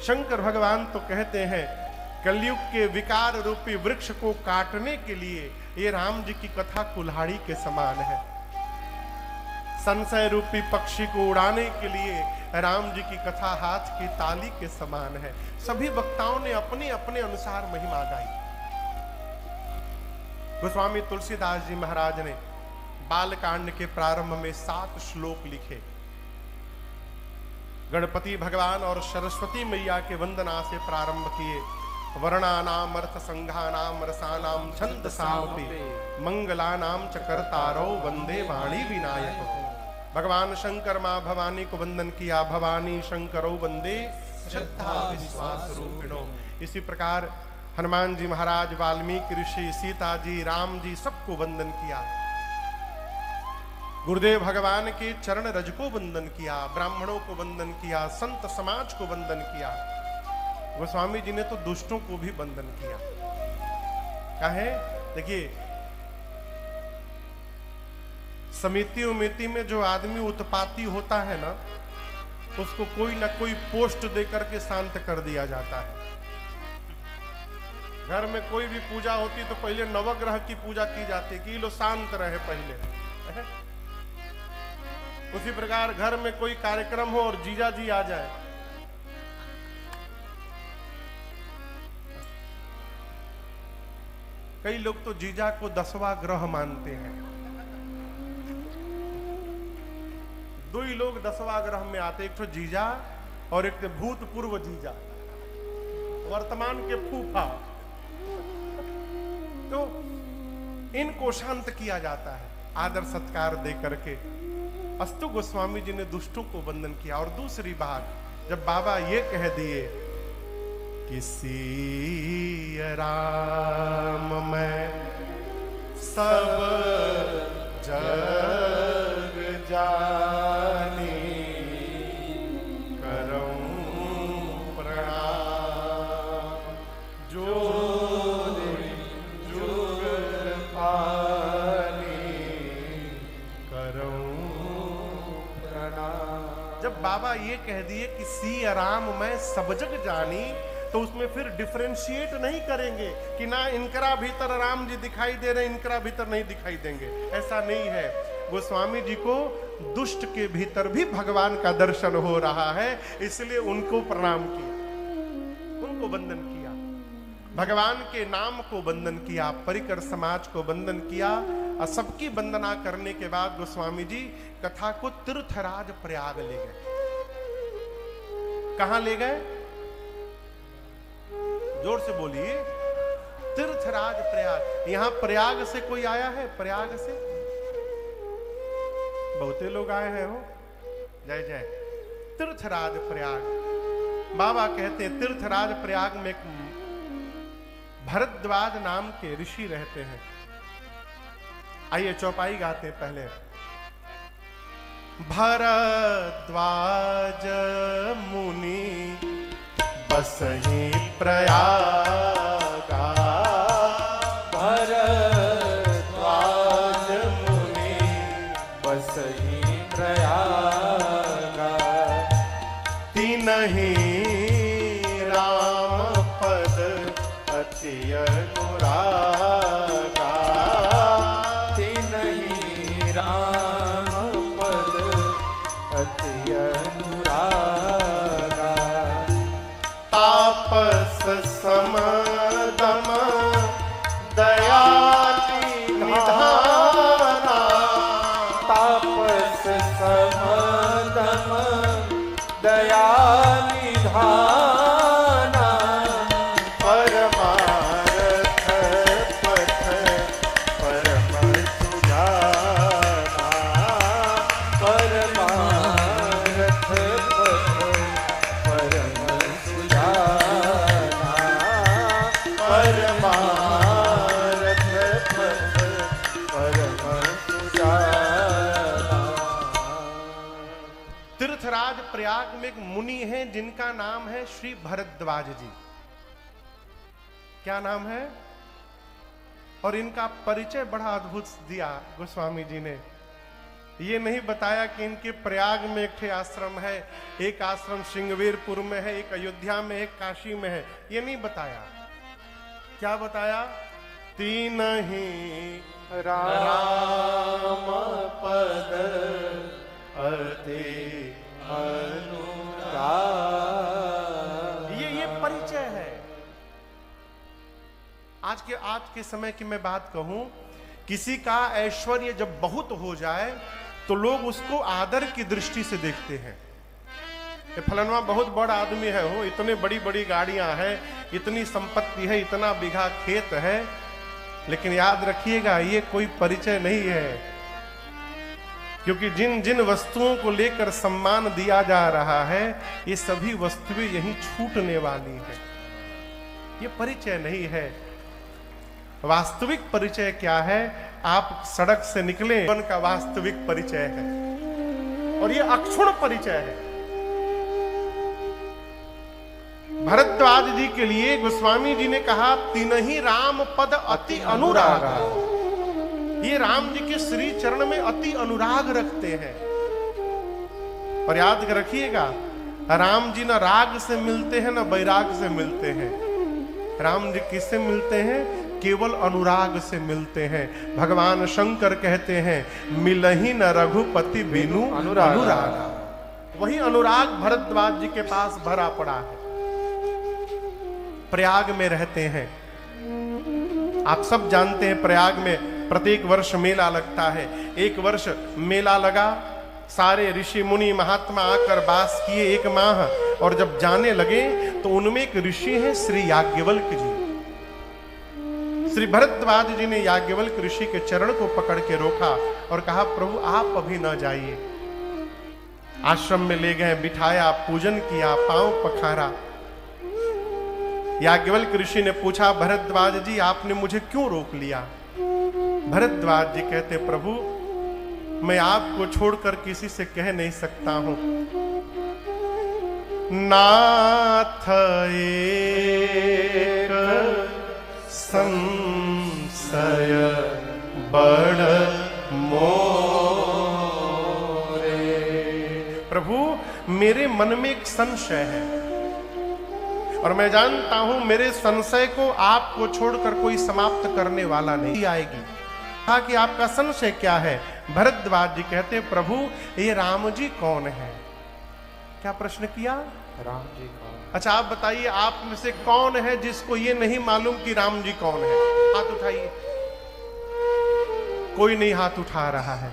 शंकर भगवान तो कहते हैं कलयुग के विकार रूपी वृक्ष को काटने के लिए ये राम जी की कथा कुल्हाड़ी के समान है। संशय रूपी पक्षी को उड़ाने के लिए राम जी की कथा हाथ की ताली के समान है। सभी वक्ताओं ने अपने अपने अनुसार महिमा गाई। गोस्वामी तुलसीदास जी महाराज ने बालकांड के प्रारंभ में 7 श्लोक लिखे। गणपति भगवान और सरस्वती मैया के वंदना से प्रारंभ किए। वर्णानाम अर्थ संघानाम रसानाम छंदसामपि मंगलानाम च कर्तारो वंदे वाणी विनायक। भगवान शंकर मां भवानी को वंदन किया। भवानी शंकरो वंदे श्रद्धा विश्वास रूपिणो। इसी प्रकार हनुमान जी महाराज, वाल्मीकि ऋषि, सीता जी, राम जी सबको वंदन किया। गुरुदेव भगवान के चरण रज को वंदन किया, ब्राह्मणों को वंदन किया, संत समाज को वंदन किया। गोस्वामी जी ने तो दुष्टों को भी वंदन किया। काहे? देखिए, समिति उमिति में जो आदमी उत्पाती होता है ना, उसको कोई ना कोई पोस्ट देकर के शांत कर दिया जाता है। घर में कोई भी पूजा होती तो पहले नवग्रह की पूजा की जाती कि लो शांत रहे पहले। उसी प्रकार घर में कोई कार्यक्रम हो और जीजा जी आ जाए, कई लोग तो जीजा को 10वां ग्रह मानते हैं। 2 ही लोग 10वां ग्रह में आते, एक तो जीजा और एक भूतपूर्व जीजा, वर्तमान के फूफा। तो इनको शांत किया जाता है आदर सत्कार दे करके। अस्तु गोस्वामी जी ने दुष्टों को वंदन किया। और दूसरी बात, जब बाबा ये कह दिए कि सिया राम मैं सब जग जानी करऊं प्रणाम जो जुग पानी करऊं प्रणाम। जब बाबा ये कह दिए कि सिया राम मैं सब जग जानी, तो उसमें फिर डिफरेंशिएट नहीं करेंगे कि ना इनकरा भीतर राम जी दिखाई दे रहे, इनकरा भीतर नहीं दिखाई देंगे। ऐसा नहीं है। गोस्वामी जी को दुष्ट के भीतर भी भगवान का दर्शन हो रहा है, इसलिए उनको प्रणाम किया, उनको वंदन किया, भगवान के नाम को वंदन किया, परिकर समाज को वंदन किया। और सबकी वंदना करने के बाद गोस्वामी जी कथा को तीर्थराज प्रयाग ले गए। कहां ले गए? जोर से बोलिए। तीर्थराज प्रयाग। यहां प्रयाग से कोई आया है? प्रयाग से बहुते लोग आए हैं हो। जय जय। तीर्थराज प्रयाग। बाबा कहते हैं तीर्थराज प्रयाग में एक भरद्वाज नाम के ऋषि रहते हैं। आइए चौपाई गाते हैं पहले। भरद्वाज मुनि बसहि प्रयागा, भरद्वाज मुनि बसहि प्रयागा। तिनहि राम पद अति अनुरागा, तिनहि राम पद अति अनुरागा। तापस समदम दयालु निधाना, तापस समदम दयालु निधाना। परमार्थ पथ परम सुजाना, परमार्थ पथ परम सुजाना, परमार्थ पथ परम सुजाना। तीर्थराज प्रयाग में एक मुनि हैं जिनका नाम है श्री भरद्वाज जी। क्या नाम है? और इनका परिचय बड़ा अद्भुत दिया गोस्वामी जी ने। ये नहीं बताया कि इनके प्रयाग में एक ठे आश्रम है, एक आश्रम सिंगवेरपुर में है, एक अयोध्या में, एक काशी में है। ये नहीं बताया। क्या बताया? तीन ही राम पद अति अनुराग। ये परिचय है। आज के समय की मैं बात कहूं, किसी का ऐश्वर्य जब बहुत हो जाए तो लोग उसको आदर की दृष्टि से देखते हैं। ये फलनवा बहुत बड़ा आदमी है, हो इतने बड़ी बड़ी गाड़ियां हैं, इतनी संपत्ति है, इतना बीघा खेत है। लेकिन याद रखिएगा, ये कोई परिचय नहीं है, क्योंकि जिन जिन वस्तुओं को लेकर सम्मान दिया जा रहा है, ये सभी वस्तुएं यहीं छूटने वाली हैं। ये परिचय नहीं है। वास्तविक परिचय क्या है? आप सड़क से निकले, जीवन का वास्तविक परिचय है, और ये अक्षुण परिचय है। भरद्वाज जी के लिए गोस्वामी जी ने कहा, तीन ही राम पद अति अनुराग। ये राम जी के श्री चरण में अति अनुराग रखते हैं। और याद रखिएगा, राम जी न राग से मिलते हैं न वैराग से मिलते हैं। राम जी किससे मिलते हैं? केवल अनुराग से मिलते हैं। भगवान शंकर कहते हैं, मिलहि न रघुपति बिनु अनुराग। वही अनुराग भरद्वाज जी के पास भरा पड़ा है। प्रयाग में रहते हैं। आप सब जानते हैं, प्रयाग में प्रत्येक वर्ष मेला लगता है। एक वर्ष मेला लगा, सारे ऋषि मुनि महात्मा आकर वास किए 1 माह, और जब जाने लगे तो उनमें एक ऋषि है श्री याज्ञवल्क जी। श्री भरद्वाज जी ने याज्ञवल्क ऋषि के चरण को पकड़ के रोका और कहा, प्रभु आप अभी न जाइए। आश्रम में ले गए, बिठाया, पूजन किया, पांव पखारा। याज्ञवल्क ऋषि ने पूछा, भरद्वाज जी आपने मुझे क्यों रोक लिया? भरद्वाज जी कहते, प्रभु मैं आपको छोड़कर किसी से कह नहीं सकता हूं। नाथ एक संशय बड़ मोरे। प्रभु मेरे मन में एक संशय है, और मैं जानता हूं मेरे संशय को आपको छोड़कर कोई समाप्त करने वाला नहीं आएगी। कहा कि आपका संशय क्या है? भरद्वाज जी कहते, प्रभु ये राम जी कौन है? क्या प्रश्न किया? राम जी कौन? अच्छा आप बताइए, आप में से कौन है जिसको ये नहीं मालूम कि राम जी कौन है? हाथ उठाइए। कोई नहीं हाथ उठा रहा है।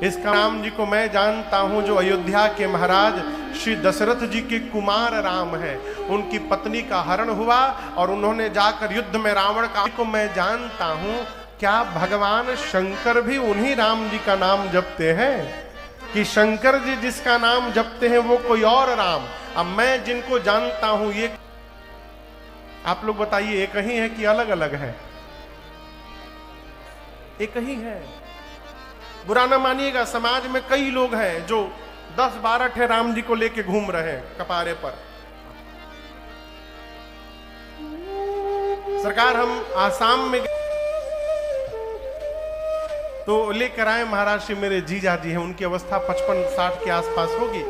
इसका राम जी को मैं जानता हूं, जो अयोध्या के महाराज श्री दशरथ जी के कुमार राम है। उनकी पत्नी का हरण हुआ और उन्होंने जाकर युद्ध में रावण को मैं जानता हूं। क्या भगवान शंकर भी उन्हीं राम जी का नाम जपते हैं? कि शंकर जी जिसका नाम जपते हैं वो कोई और राम? अब मैं जिनको जानता हूं, ये आप लोग बताइए, एक ही है कि अलग अलग है? एक ही है। बुरा ना मानिएगा, समाज में कई लोग हैं जो 10-12 ठे राम जी को लेके घूम रहे हैं कपारे पर। सरकार हम आसाम में तो लेकर आए महाराज श्री मेरे जीजा जी हैं, उनकी अवस्था 55-60 के आसपास होगी।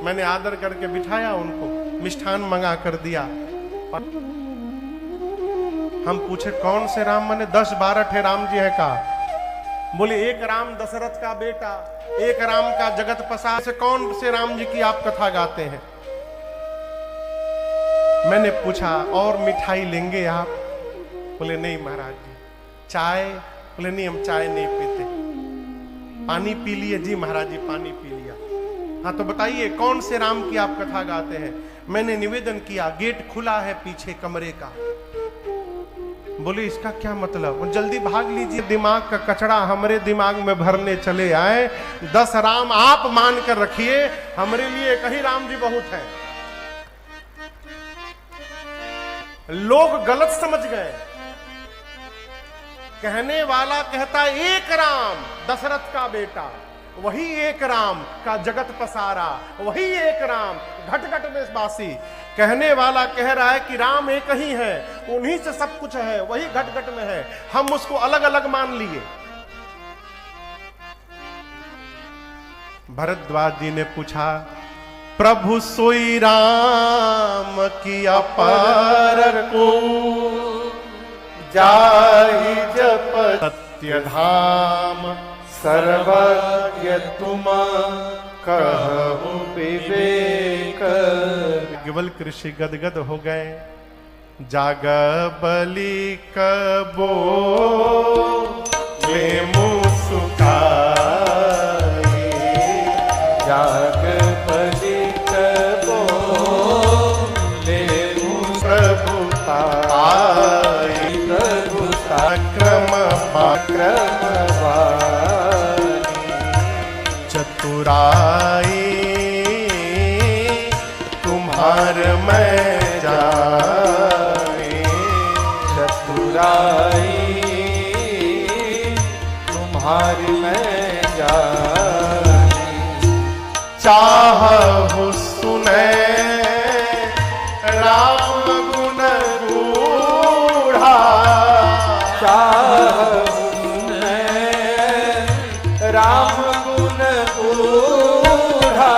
मैंने आदर करके बिठाया, उनको मिष्ठान मंगा कर दिया। हम पूछे कौन से राम? मैंने 10-12 ठे राम जी है का? बोले एक राम दशरथ का बेटा, एक राम का जगत पसार। से कौन से राम जी की आप कथा गाते हैं? मैंने पूछा और मिठाई लेंगे आप? बोले नहीं महाराज जी। चाय? बोले नहीं हम चाय नहीं पीते। पानी पी लिए? जी महाराज जी पानी पी लिया। हाँ तो बताइए कौन से राम की आप कथा गाते हैं? मैंने निवेदन किया, गेट खुला है पीछे कमरे का। बोले इसका क्या मतलब? जल्दी भाग लीजिए, दिमाग का कचड़ा हमारे दिमाग में भरने चले आए। 10 राम आप मान कर रखिए, हमारे लिए एक ही राम जी बहुत है। लोग गलत समझ गए। कहने वाला कहता एक राम दशरथ का बेटा, वही एक राम का जगत पसारा, वही एक राम घट घट में वासी। कहने वाला कह रहा है कि राम एक ही है, उन्हीं से सब कुछ है, वही घट घट में है। हम उसको अलग अलग मान लिए। भरद्वाज जी ने पूछा, प्रभु सोई राम की अपार को, जाहि जप सत्य धाम, सर्वज्ञ तुम कहु विवेक। गिवल ऋषि गदगद हो गए। जाग बलि कबो ले मुस्काए, जाग बलि कबो ले प्रभुता मुस्काए, प्रभुता क्रम क्रम वाणी, चतुराई तुम्हार मैं जाने, चतुराई तुम्हारी मैं जानी। चाहु सुने राम गुण गूढ़ा, चाहु सुने राम गुण गूढ़ा,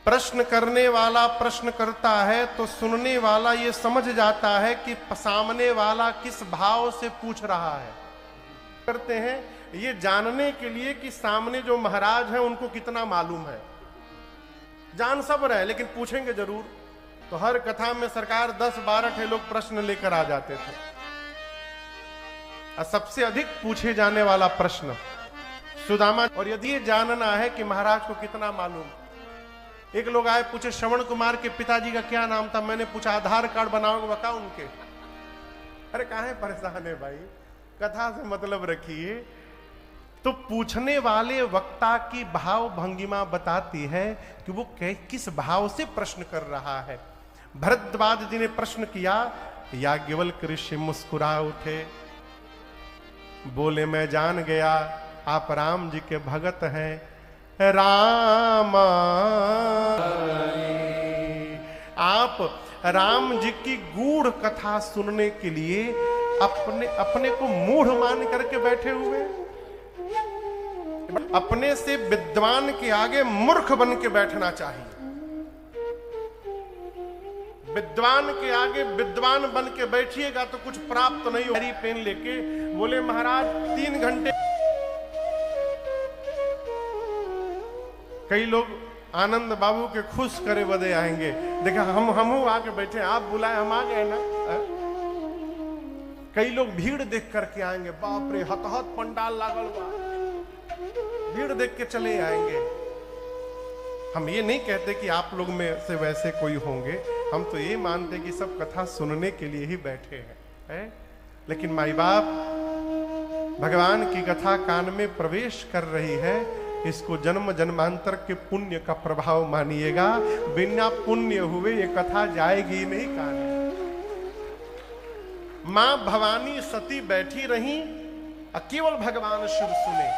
प्रश्न करने वाला प्रश्न करता है तो सुनने वाला ये समझ जाता है कि सामने वाला किस भाव से पूछ रहा है। करते हैं ये जानने के लिए कि सामने जो महाराज हैं उनको कितना मालूम है। जान सब रहे लेकिन पूछेंगे जरूर। तो हर कथा में सरकार 10-12 लोग प्रश्न लेकर आ जाते थे। और सबसे अधिक पूछे जाने वाला प्रश्न सुदामा। और यदि ये जानना है कि महाराज को कितना मालूम, एक लोग आए पूछे श्रवण कुमार के पिताजी का क्या नाम था। मैंने पूछा आधार कार्ड बनाओगे बता उनके। अरे काहे परेशान है भाई, कथा से मतलब रखिए। तो पूछने वाले वक्ता की भाव भंगिमा बताती है कि वो किस भाव से प्रश्न कर रहा है। भरद्वाज जी ने प्रश्न किया, याज्ञवल्क्य ऋषि मुस्कुरा उठे, बोले मैं जान गया आप राम जी के भगत हैं। राम आप राम जी की गूढ़ कथा सुनने के लिए अपने को मूढ़ मान करके बैठे हुए। अपने से विद्वान के आगे मूर्ख बन के बैठना चाहिए। विद्वान के आगे विद्वान बन के बैठिएगा तो कुछ प्राप्त नहीं हो। पेन लेके बोले महाराज 3 घंटे। कई लोग आनंद बाबू के खुश करे बदे आएंगे। देखा हम आके बैठे, आप बुलाए हम आ गए ना। कई लोग भीड़ देख करके आएंगे, बाप रे हतहत पंडाल लागल बा, भीड़ देख के चले आएंगे। हम ये नहीं कहते कि आप लोग में से वैसे कोई होंगे, हम तो ये मानते कि सब कथा सुनने के लिए ही बैठे हैं। लेकिन माई बाप भगवान की कथा कान में प्रवेश कर रही है, इसको जन्म जन्मांतर के पुण्य का प्रभाव मानिएगा। बिना पुण्य हुए ये कथा जाएगी नहीं कान। मां भवानी सती बैठी रही, केवल भगवान शिव सुने।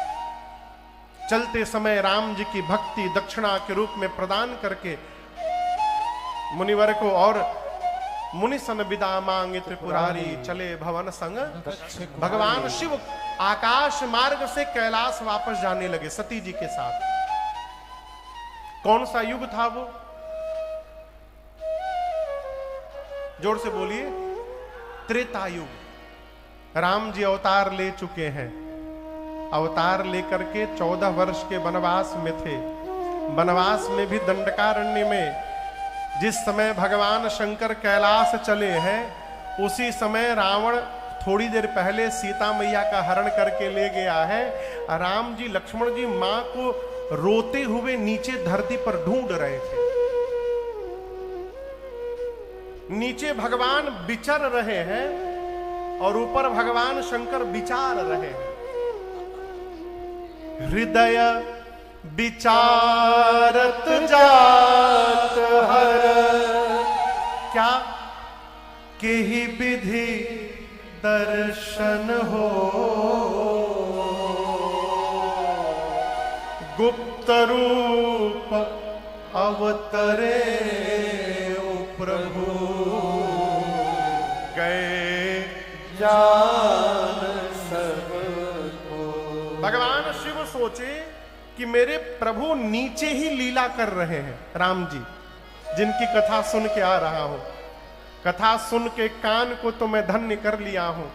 चलते समय राम जी की भक्ति दक्षिणा के रूप में प्रदान करके मुनिवर को और मुनि सन विदा मांगे त्रिपुरारी, चले भवन संग। भगवान शिव आकाश मार्ग से कैलाश वापस जाने लगे सती जी के साथ। कौन सा युग था वो? जोर से बोलिए, त्रेता युग। राम जी अवतार ले चुके हैं। अवतार लेकर के 14 वर्ष के वनवास में थे। वनवास में भी दंडकारण्य में जिस समय भगवान शंकर कैलाश चले हैं, उसी समय रावण थोड़ी देर पहले सीता मैया का हरण करके ले गया है। राम जी लक्ष्मण जी मां को रोते हुए नीचे धरती पर ढूंढ रहे थे। नीचे भगवान विचर रहे हैं और ऊपर भगवान शंकर विचार रहे हैं। हृदय विचारत जात हर, क्या केहि विधि दर्शन हो। गुप्त रूप अवतरे ओ प्रभु, गए जान सबको। भगवान शिव सोचे कि मेरे प्रभु नीचे ही लीला कर रहे हैं। राम जी जिनकी कथा सुन के आ रहा हूं, कथा सुन के कान को तो मैं धन्य कर लिया हूं,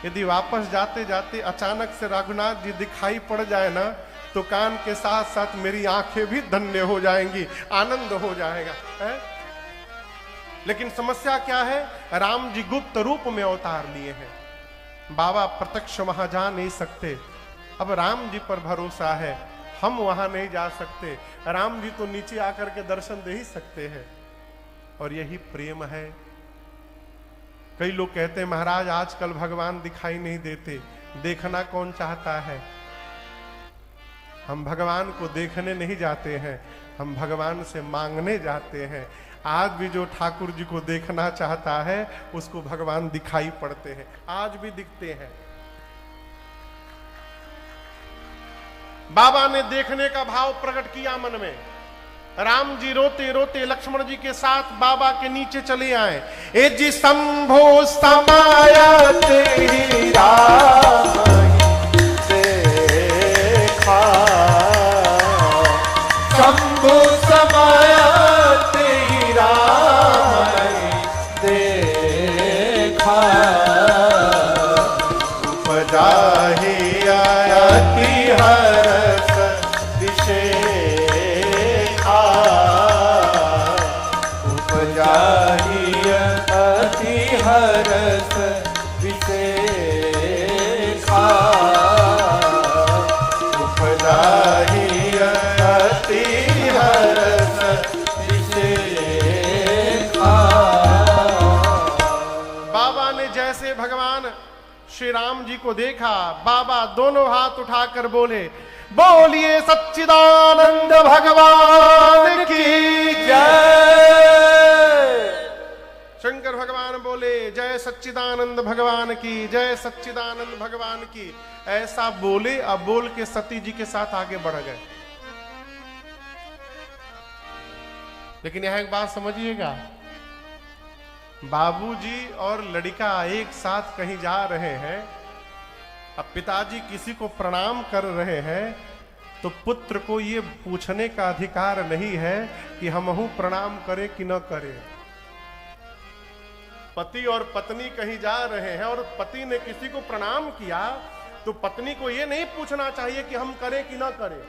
यदि वापस जाते जाते अचानक से रघुनाथ जी दिखाई पड़ जाए ना, तो कान के साथ साथ मेरी आंखें भी धन्य हो जाएंगी, आनंद हो जाएगा है? लेकिन समस्या क्या है, राम जी गुप्त रूप में अवतार लिए हैं, बाबा प्रत्यक्ष वहां जा नहीं सकते। अब राम जी पर भरोसा है, हम वहां नहीं जा सकते, राम जी तो नीचे आकर के दर्शन दे ही सकते हैं। और यही प्रेम है। कई लोग कहते हैं महाराज आजकल भगवान दिखाई नहीं देते, देखना कौन चाहता है? हम भगवान को देखने नहीं जाते हैं, हम भगवान से मांगने जाते हैं। आज भी जो ठाकुर जी को देखना चाहता है उसको भगवान दिखाई पड़ते हैं, आज भी दिखते हैं। बाबा ने देखने का भाव प्रकट किया मन में। राम जी रोते रोते लक्ष्मण जी के साथ बाबा के नीचे चले आए। ए जी शंभो समायत ही राम देखा, शंभु समायत ही राम देखा, उपजा ही अति हरस विशेषा, उपजा ही अति हरस विशेषा, उपजा ही अति हरस विशेषा। बाबा ने जैसे भगवान श्री राम जी को देखा, बाबा दोनों हाथ उठाकर बोले, बोलिए सच्चिदानंद भगवान की जय। शंकर भगवान बोले, जय सच्चिदानंद भगवान की जय, सच्चिदानंद भगवान की। ऐसा बोले, अब बोल के सती जी के साथ आगे बढ़ गए। लेकिन यहां एक बात समझिएगा, बाबूजी और लड़का एक साथ कहीं जा रहे हैं, अब पिताजी किसी को प्रणाम कर रहे हैं, तो पुत्र को ये पूछने का अधिकार नहीं है कि हमहू प्रणाम करें कि न करें। पति और पत्नी कहीं जा रहे हैं और पति ने किसी को प्रणाम किया, तो पत्नी को ये नहीं पूछना चाहिए कि हम करें कि न करें,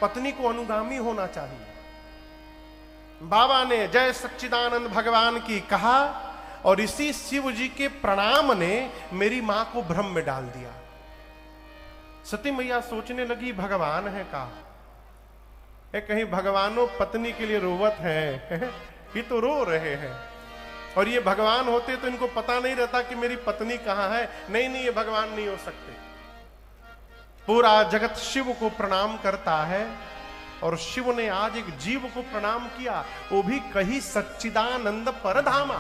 पत्नी को अनुगामी होना चाहिए। बाबा ने जय सच्चिदानंद भगवान की कहा, और इसी शिव जी के प्रणाम ने मेरी मां को भ्रम में डाल दिया। सती मैया सोचने लगी भगवान है का, कहीं भगवानों पत्नी के लिए रोवत है, ये तो रो रहे हैं, और ये भगवान होते तो इनको पता नहीं रहता कि मेरी पत्नी कहां है। नहीं नहीं, ये भगवान नहीं हो सकते। पूरा जगत शिव को प्रणाम करता है, और शिव ने आज एक जीव को प्रणाम किया, वो भी कही सच्चिदानंद परधामा।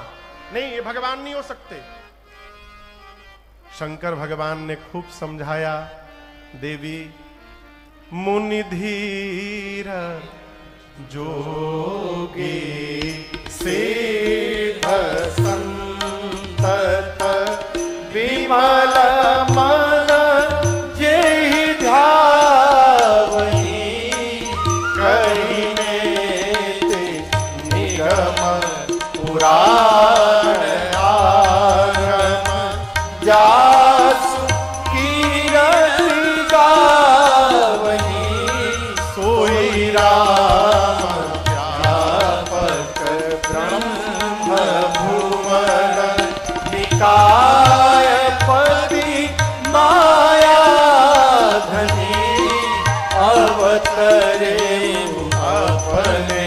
नहीं, ये भगवान नहीं हो सकते। शंकर भगवान ने खूब समझाया, देवी मुनि धीर जोगी सिद्ध संतत विमल मन जेहि ध्यावहि, कहिने ते निगम पुराण आगम, जासु कीरति गावहि, सोई राम व्यापक ब्रह्म भुवन निकाय पति माया धनी, अवतरे अपने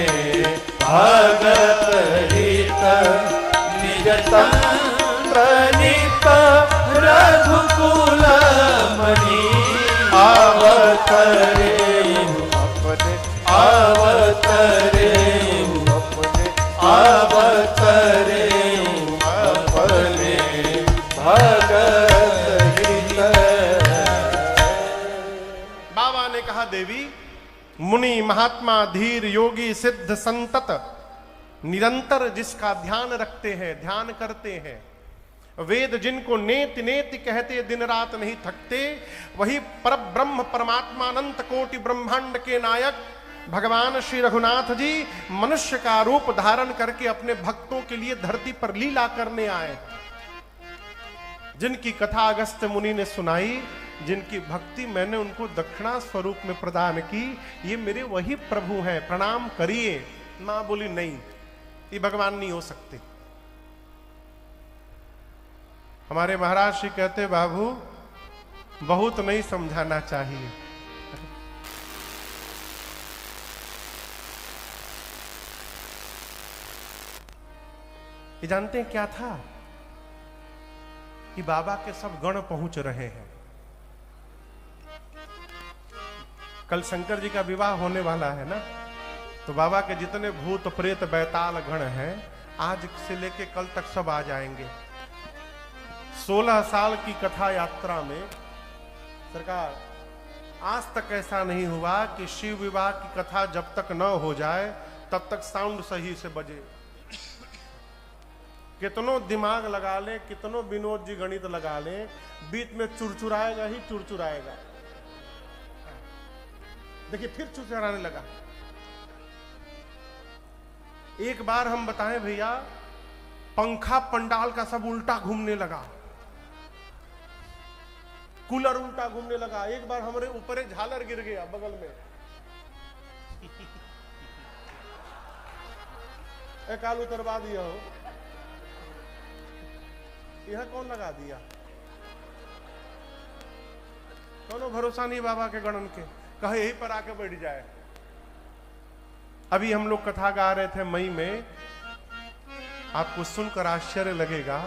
भगत हित, निज तंत्र नित रघुकुल मणि, अवतरे अपने, अवतरे अपने, अवतरे अपने भगत हित। बाबा ने कहा, देवी, मुनि महात्मा धीर योगी सिद्ध संतत निरंतर जिसका ध्यान रखते हैं, ध्यान करते हैं, वेद जिनको नेति नेति कहते दिन रात नहीं थकते, वही परब्रह्म परमात्मा अनंत कोटि ब्रह्मांड के नायक भगवान श्री रघुनाथ जी मनुष्य का रूप धारण करके अपने भक्तों के लिए धरती पर लीला करने आए, जिनकी कथा अगस्त्य मुनि ने सुनाई, जिनकी भक्ति मैंने उनको दक्षिणा स्वरूप में प्रदान की, ये मेरे वही प्रभु हैं, प्रणाम करिए। मां बोली नहीं, ये भगवान नहीं हो सकते। हमारे महाराज श्री कहते, बाबू बहुत नहीं समझाना चाहिए। ये जानते हैं क्या था कि बाबा के सब गण पहुंच रहे हैं। कल शंकर जी का विवाह होने वाला है ना, तो बाबा के जितने भूत प्रेत बैताल गण हैं, आज से लेके कल तक सब आ जाएंगे। 16 साल की कथा यात्रा में सरकार आज तक ऐसा नहीं हुआ कि शिव विवाह की कथा जब तक न हो जाए तब तक साउंड सही से बजे। कितनों दिमाग लगा ले, कितनों विनोद जी गणित लगा ले, बीच में चुरचुराएगा ही चुरचुराएगा। देखिए फिर चुरचुराने लगा। एक बार हम बताएं भैया, पंखा पंडाल का सब उल्टा घूमने लगा, कूलर उल्टा घूमने लगा। एक बार हमारे ऊपर एक झालर गिर गया बगल में। काल उतरवा दिया हो, यह कौन लगा दिया? कौनो भरोसा नहीं बाबा के गणन के, कहे यहीं पर आके बैठ जाए। अभी हम लोग कथा गा रहे थे मई में, आपको सुनकर आश्चर्य लगेगा।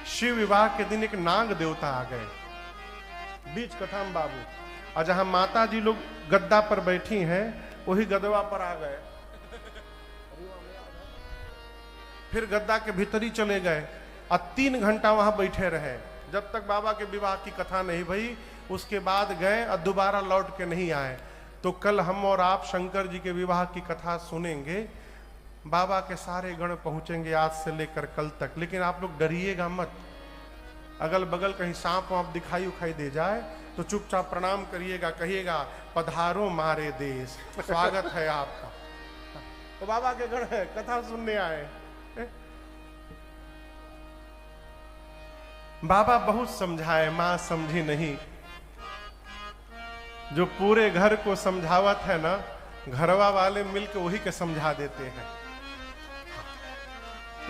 शिव विवाह के दिन एक नाग देवता आ गए बीच कथा में बाबू, और जहां माता जी लोग गद्दा पर बैठी हैं वही गदवा पर आ गए। फिर गद्दा के भीतर ही चले गए और 3 घंटा वहां बैठे रहे, जब तक बाबा के विवाह की कथा नहीं भई। उसके बाद गए और दोबारा लौट के नहीं आए। तो कल हम और आप शंकर जी के विवाह की कथा सुनेंगे। बाबा के सारे गण पहुंचेंगे आज से लेकर कल तक, लेकिन आप लोग डरिएगा मत। अगल बगल कहीं सांप वाप दिखाई उखाई दे जाए तो चुपचाप प्रणाम करिएगा, कहिएगा पधारो मारे देश, स्वागत है आपका। तो बाबा के गण है, कथा सुनने आए। बाबा बहुत समझाए, मां समझी नहीं। जो पूरे घर को समझावत है ना, घरवा वाले मिलकर वही के समझा देते हैं।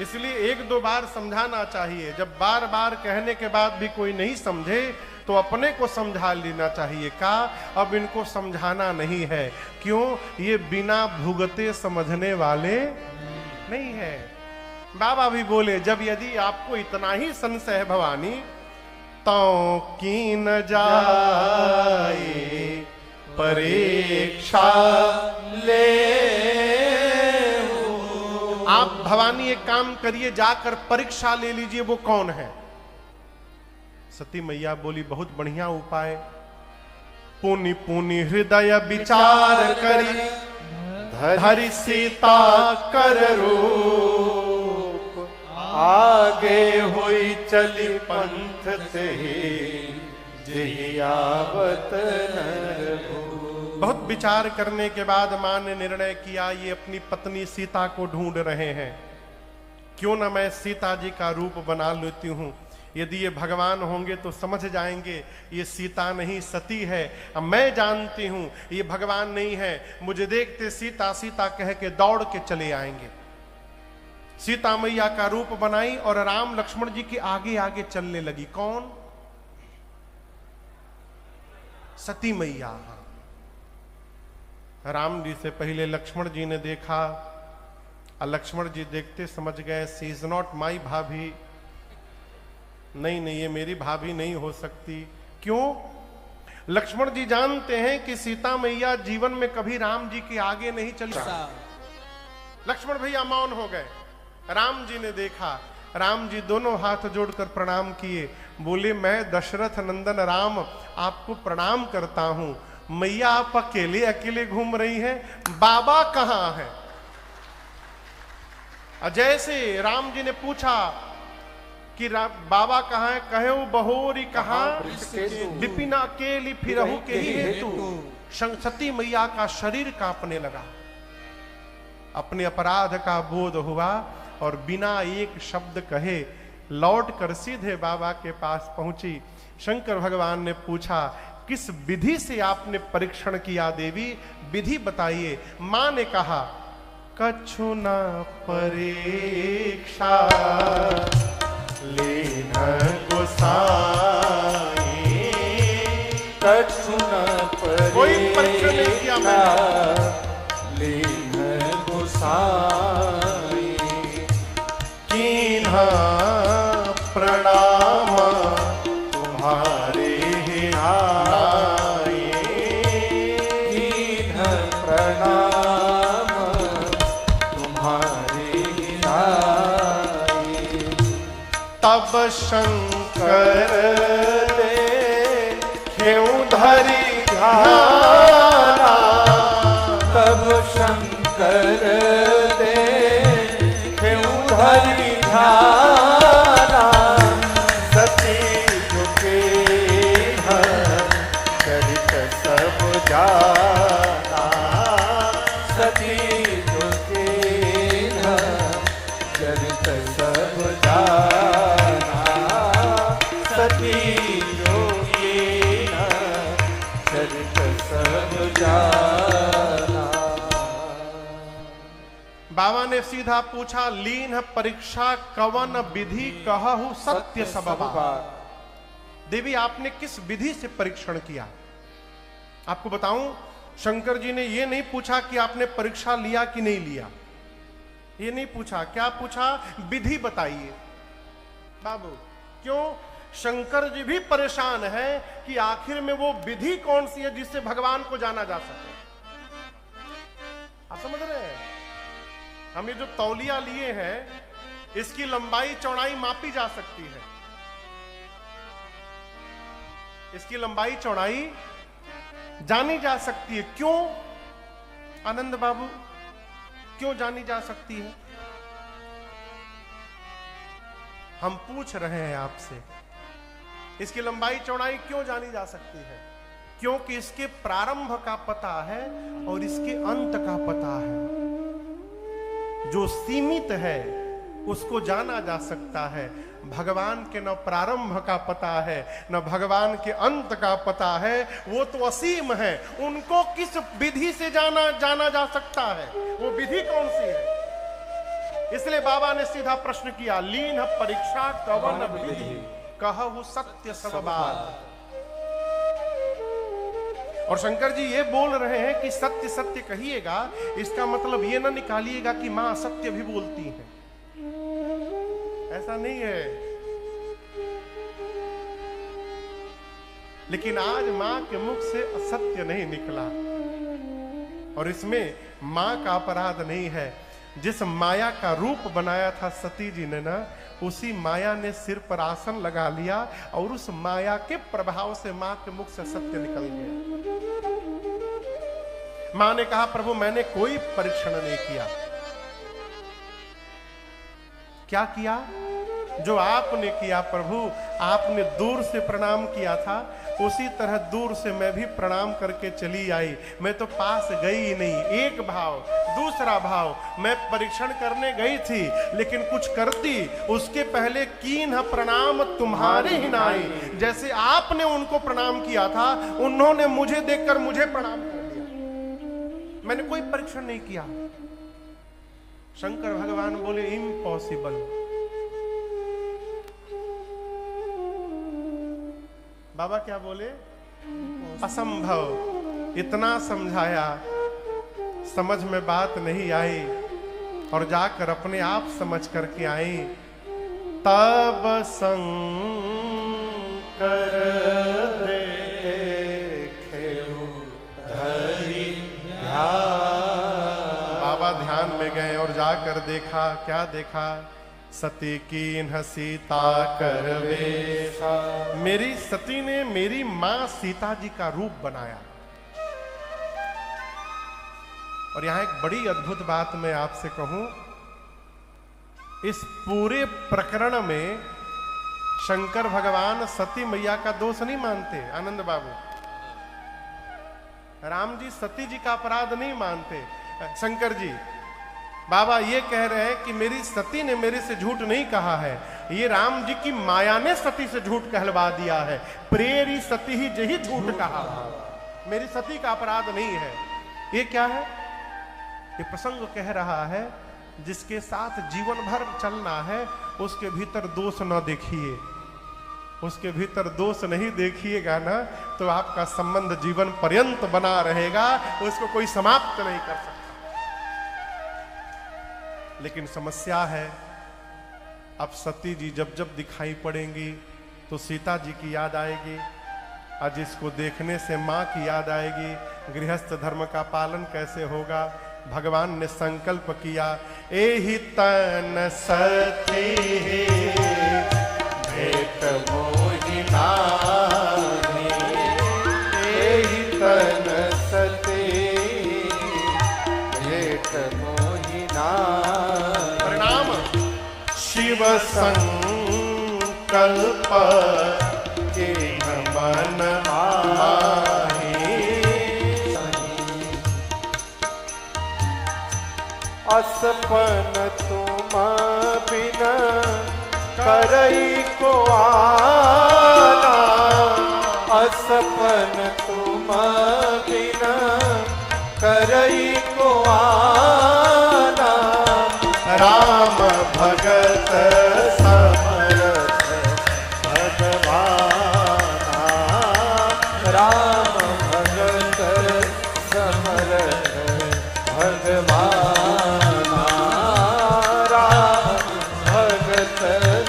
इसलिए 1-2 बार समझाना चाहिए। जब बार बार कहने के बाद भी कोई नहीं समझे तो अपने को समझा लेना चाहिए। का अब इनको समझाना नहीं है, क्यों? ये बिना भुगते समझने वाले नहीं है। बाबा भी बोले, जब यदि आपको इतना ही संशय है भवानी, तो कीन जाए परीक्षा ले। आप भवानी एक काम करिए, जाकर परीक्षा ले लीजिए वो कौन है। सती मैया बोली, बहुत बढ़िया उपाय। पुनि पुनि हृदय विचार करी, धरि सीता कर रूप, आगे हुई चली पंथ से जही आवत नर। बहुत विचार करने के बाद मां ने निर्णय किया, ये अपनी पत्नी सीता को ढूंढ रहे हैं, क्यों ना मैं सीता जी का रूप बना लेती हूं। यदि ये भगवान होंगे तो समझ जाएंगे ये सीता नहीं सती है। अब मैं जानती हूं ये भगवान नहीं है, मुझे देखते सीता सीता कह के दौड़ के चले आएंगे। सीता मैया का रूप बनाई और राम लक्ष्मण जी के आगे आगे चलने लगी। कौन? सती मैया। राम जी से पहले लक्ष्मण जी ने देखा, और लक्ष्मण जी देखते समझ गए सी इज नॉट माई भाभी। नहीं, ये मेरी भाभी नहीं हो सकती। क्यों? लक्ष्मण जी जानते हैं कि सीता मैया जीवन में कभी राम जी के आगे नहीं चली। लक्ष्मण भैया मौन हो गए। राम जी ने देखा, राम जी दोनों हाथ जोड़कर प्रणाम किए, बोले मैं दशरथ नंदन राम आपको प्रणाम करता हूं। मैया आप अकेले अकेले घूम रही हैं, बाबा कहाँ हैं? जैसे राम जी ने पूछा कि बाबा कहाँ है, कहे वो बहोरी कहाँ, विपिन अकेली फिरहु के ही हेतु। सती मैया का शरीर कांपने लगा, अपने अपराध का बोध हुआ और बिना एक शब्द कहे लौट कर सीधे बाबा के पास पहुंची। शंकर भगवान ने पूछा, किस विधि से आपने परीक्षण किया देवी, विधि बताइए। मां ने कहा, कछु न परीक्षा लीन गोसाई, कछु न कोई परीक्षण नहीं किया मैंने, लीन गोसाई, कीन्हा प्रणाम तुम्हारे हिनाई, कीन्ह प्रणाम तुम्हारे हिनाई। तब शंकर दे क्यों धरी ध्याना, तब शंकर दे क्यों धरी ध्याना, सती झुके चरित सब जाना, सती झुके चरित सब जाना, सती झुके चरित सब जाना। बाबा ने सीधा पूछा, लीन परीक्षा कवन विधि कहु सत्य सबबा। देवी आपने किस विधि से परीक्षण किया? आपको बताऊं, शंकर जी ने यह नहीं पूछा कि आपने परीक्षा लिया कि नहीं लिया, ये नहीं पूछा। क्या पूछा? विधि बताइए। बाबू क्यों? शंकर जी भी परेशान है कि आखिर में वो विधि कौन सी है जिससे भगवान को जाना जा सके। आप समझ रहे हैं? हम ये जो तौलिया लिए हैं, इसकी लंबाई चौड़ाई मापी जा सकती है, इसकी लंबाई चौड़ाई जानी जा सकती है। क्यों आनंद बाबू, क्यों जानी जा सकती है? हम पूछ रहे हैं आपसे, इसकी लंबाई चौड़ाई क्यों जानी जा सकती है? क्योंकि इसके प्रारंभ का पता है और इसके अंत का पता है। जो सीमित है उसको जाना जा सकता है। भगवान के न प्रारंभ का पता है न भगवान के अंत का पता है, वो तो असीम है। उनको किस विधि से जाना जा सकता है? वो विधि कौन सी है? इसलिए बाबा ने सीधा प्रश्न किया, लीन परीक्षा कवन विधि कहु सत्य सबबात। और शंकर जी ये बोल रहे हैं कि सत्य सत्य कहिएगा, इसका मतलब ये ना निकालिएगा कि मां असत्य भी बोलती हैं, ऐसा नहीं है। लेकिन आज मां के मुख से असत्य नहीं निकला, और इसमें मां का अपराध नहीं है। जिस माया का रूप बनाया था सती जी ने ना, उसी माया ने सिर पर आसन लगा लिया और उस माया के प्रभाव से मां के मुख से सत्य निकल गया। मां ने कहा, प्रभु मैंने कोई परीक्षण नहीं किया। क्या किया? जो आपने किया प्रभु, आपने दूर से प्रणाम किया था, उसी तरह दूर से मैं भी प्रणाम करके चली आई। मैं तो पास गई ही नहीं। एक भाव, दूसरा भाव, मैं परीक्षण करने गई थी, लेकिन कुछ करती उसके पहले कीन्ह प्रणाम तुम्हारे हिनाई। जैसे आपने उनको प्रणाम किया था, उन्होंने मुझे देखकर मुझे प्रणाम कर दिया। मैंने कोई परीक्षण नहीं किया। शंकर भगवान बोले, इम्पॉसिबल। बाबा क्या बोले? असंभव। इतना समझाया, समझ में बात नहीं आई, और जाकर अपने आप समझ करके आई। तब शंकर देखे धरी ध्यान। बाबा ध्यान में गए और जाकर देखा। क्या देखा? सती कीन्ह सीता कर वेशा। मेरी सती ने मेरी मां सीता जी का रूप बनाया। और यहां एक बड़ी अद्भुत बात मैं आपसे कहूं, इस पूरे प्रकरण में शंकर भगवान सती मैया का दोष नहीं मानते। आनंद बाबू, राम जी सती जी का अपराध नहीं मानते। शंकर जी बाबा ये कह रहे हैं कि मेरी सती ने मेरे से झूठ नहीं कहा है, ये राम जी की माया ने सती से झूठ कहलवा दिया है। प्रेरी सती ही जही झूठ कहा, मेरी सती का अपराध नहीं है। ये क्या है? ये प्रसंग कह रहा है जिसके साथ जीवन भर चलना है उसके भीतर दोष न देखिए, उसके भीतर दोष नहीं देखिएगा ना तो आपका संबंध जीवन पर्यंत बना रहेगा, उसको कोई समाप्त नहीं कर सकता। लेकिन समस्या है, अब सती जी जब जब दिखाई पड़ेंगी तो सीता जी की याद आएगी, आज इसको देखने से माँ की याद आएगी। गृहस्थ धर्म का पालन कैसे होगा? भगवान ने संकल्प किया, एहि तन सती भेट मोहि नाहि, एहि तन सती भेट मोहि नाहि। परिणाम शिव संकल्प के मन माहि, असपन तुम बिना करई को आना, असपन तुम बिना करई को आना। राम भगत समरथ भगवाना, राम भगत समरथ भगवाना, राम भगत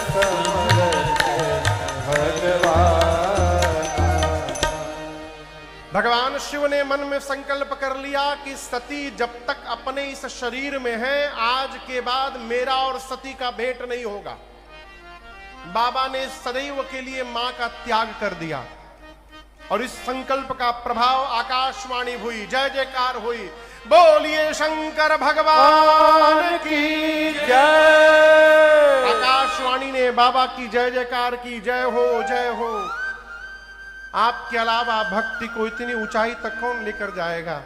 समरथ भगवाना। भगवान शिव ने मन में संकल्प कर लिया कि सती जब तक अपने इस शरीर में है, आज के बाद मेरा और सती का भेंट नहीं होगा। बाबा ने सदैव के लिए मां का त्याग कर दिया और इस संकल्प का प्रभाव आकाशवाणी हुई, जय जयकार हुई। बोलिए शंकर भगवान की जय। आकाशवाणी ने बाबा की जय जयकार की, जय हो जय हो। आपके अलावा भक्ति को इतनी ऊंचाई तक कौन लेकर जाएगा?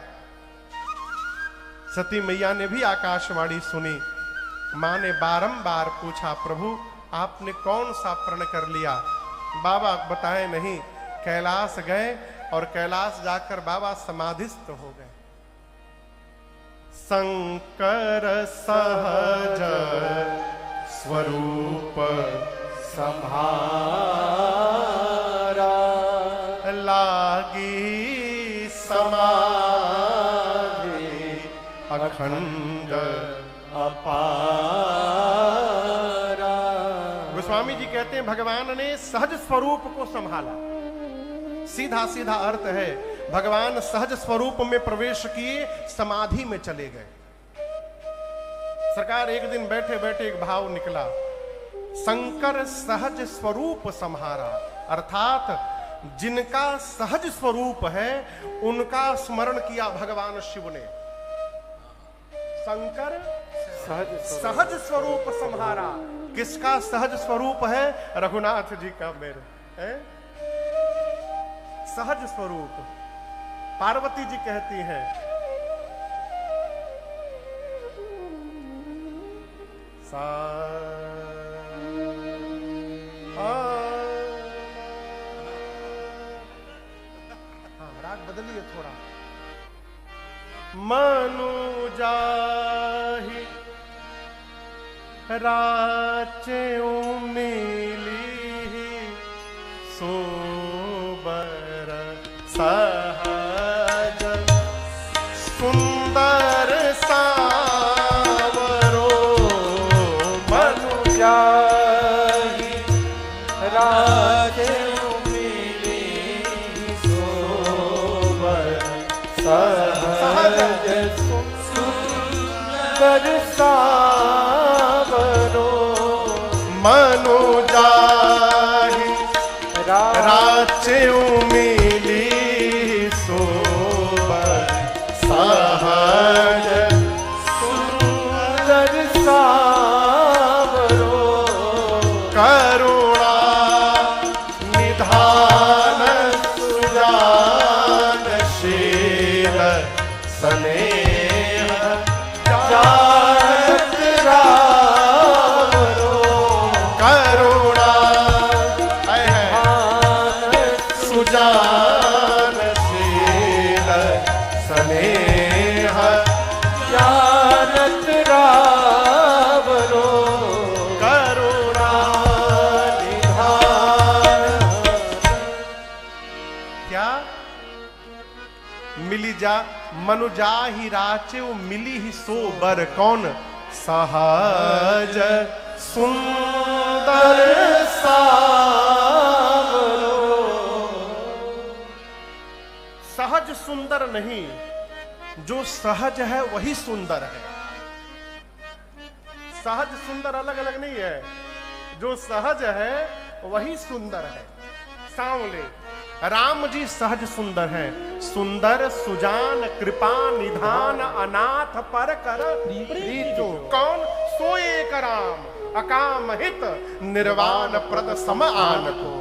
सती मैया ने भी आकाशवाणी सुनी। मां ने बारंबार पूछा, प्रभु आपने कौन सा प्रण कर लिया? बाबा बताए नहीं। कैलाश गए और कैलाश जाकर बाबा समाधिस्थ हो गए। शंकर सहज स्वरूप संहारा, लागी समाधि अखंड अपारा। गोस्वामी जी कहते हैं भगवान ने सहज स्वरूप को संभाला। सीधा सीधा अर्थ है, भगवान सहज स्वरूप में प्रवेश किए, समाधि में चले गए। सरकार एक दिन बैठे बैठे एक भाव निकला, शंकर सहज स्वरूप संहारा, अर्थात जिनका सहज स्वरूप है उनका स्मरण किया भगवान शिव ने। शंकर सहज स्वरूप संहारा। किसका सहज स्वरूप है? रघुनाथ जी का मेरे है? सहज स्वरूप। पार्वती जी कहती हैं, राग बदलिए थोड़ा। मनु जाहि राचे मिली सोबर सहज सुंदर सावरो। मनु जाहि राजे मिली सोबर सहज सुंदर सावरो। मनु जाहि राचे मिली सोबर सहज स्नेह जानत राम करुणा है सुजान सुजानशील स्नेह जानत राम करुणा निधान। क्या मिली जा मनुजा ही राचे मिली ही सो बर कौन सहज सुंदर सावरो सहज सुंदर नहीं, जो सहज है वही सुंदर है। सहज सुंदर अलग अलग नहीं है, जो सहज है वही सुंदर है। सांवले राम जी सहज सुंदर है, सुंदर सुजान कृपा निधान अनाथ पर कर प्रीतो। कौन सोए एक राम अकाम हित निर्वाण प्रद सम आन को।